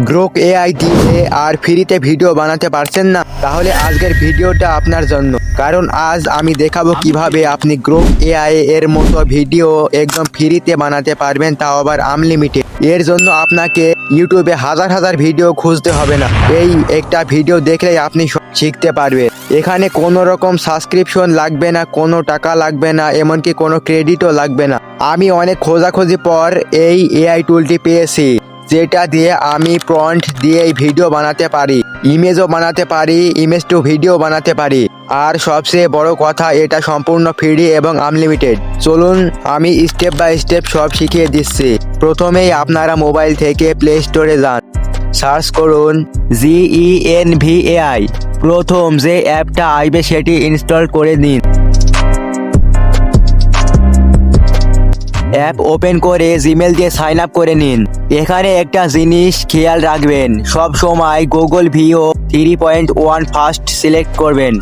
Grok AI দিয়ে আর ফ্রিতে video বানাতে পারছেন না? তাহলে আজকের ভিডিওটা আপনার জন্য। কারণ আজ আমি দেখাবো কিভাবে আপনি গ্রোক এআই এর মতো ভিডিও একদম ফ্রিতে বানাতে পারবেন, তাও আবার আনলিমিটেড। এর জন্য আপনাকে ইউটিউবে হাজার হাজার ভিডিও খুঁজতে হবে না, এই একটা ভিডিও দেখলেই আপনি সব শিখতে পারবেন। এখানে কোনো রকম সাবস্ক্রিপশন লাগবে না, কোনো টাকা লাগবে না, এমনকি কোনো ক্রেডিটও লাগবে না। আমি অনেক খোঁজাখুঁজি পর এই এআই টুলটি পেয়েছি, যেটা দিয়ে আমি প্রম্পট দিয়ে ভিডিও বানাতে পারি, ইমেজও বানাতে পারি, ইমেজ টু ভিডিও বানাতে পারি। আর সবচেয়ে বড় কথা, এটা সম্পূর্ণ ফ্রি এবং আনলিমিটেড। চলুন আমি স্টেপ বাই স্টেপ সব শিখিয়ে দিচ্ছি। প্রথমেই আপনারা মোবাইল থেকে প্লে স্টোরে যান, সার্চ করুন GENVAI। প্রথম যে অ্যাপটা আসবে সেটি ইনস্টল করে নিন। অ্যাপ ওপেন করে জিমেল দিয়ে সাইন আপ করে নিন। এখানে একটা জিনিস খেয়াল রাখবেন, সব সময় গুগল ভিও 3.1 ফার্স্ট সিলেক্ট করবেন,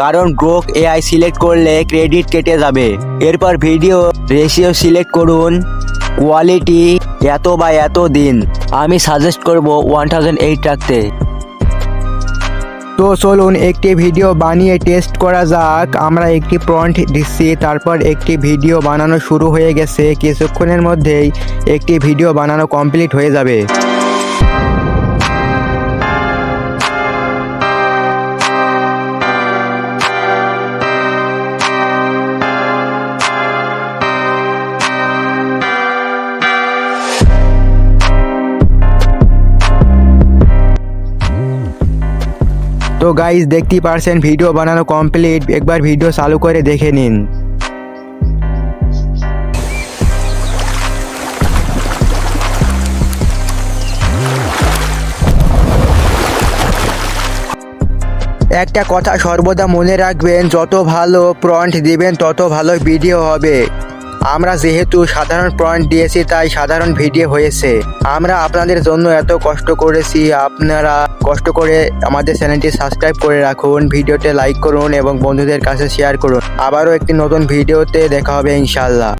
কারণ গ্রোক এআই সিলেক্ট করলে ক্রেডিট কেটে যাবে। এরপর ভিডিও রেশিও সিলেক্ট করুন, কোয়ালিটি এত বা এত দিন। আমি সাজেস্ট করব 1008 রাখতে। তো চলুন একটি ভিডিও বানিয়ে টেস্ট করা যাক। আমরা একটি প্রম্পট দিচ্ছি, তারপর একটি ভিডিও বানানো শুরু হয়ে গেছে। কিছুক্ষণের মধ্যেই একটি ভিডিও বানানো কমপ্লিট হয়ে যাবে। তো গাইস দেখতেই পারছেন ভিডিও বানানো কমপ্লিট। একবার ভিডিও চালু করে দেখে নিন। একটা কথা সর্বদা মনে রাখবেন, যত ভালো প্রম্পট দিবেন তত ভালো ভিডিও হবে। আমরা যেহেতু সাধারণ প্রম্পট দিয়েছি তাই সাধারণ ভিডিও হয়েছে। আমরা আপনাদের জন্য এত কষ্ট করেছি, আপনারা কষ্ট করে আমাদের চ্যানেলটি সাবস্ক্রাইব করে রাখুন, ভিডিওতে লাইক করুন এবং বন্ধুদের কাছে শেয়ার করুন। আবারও একটি নতুন ভিডিওতে দেখা হবে ইনশাআল্লাহ।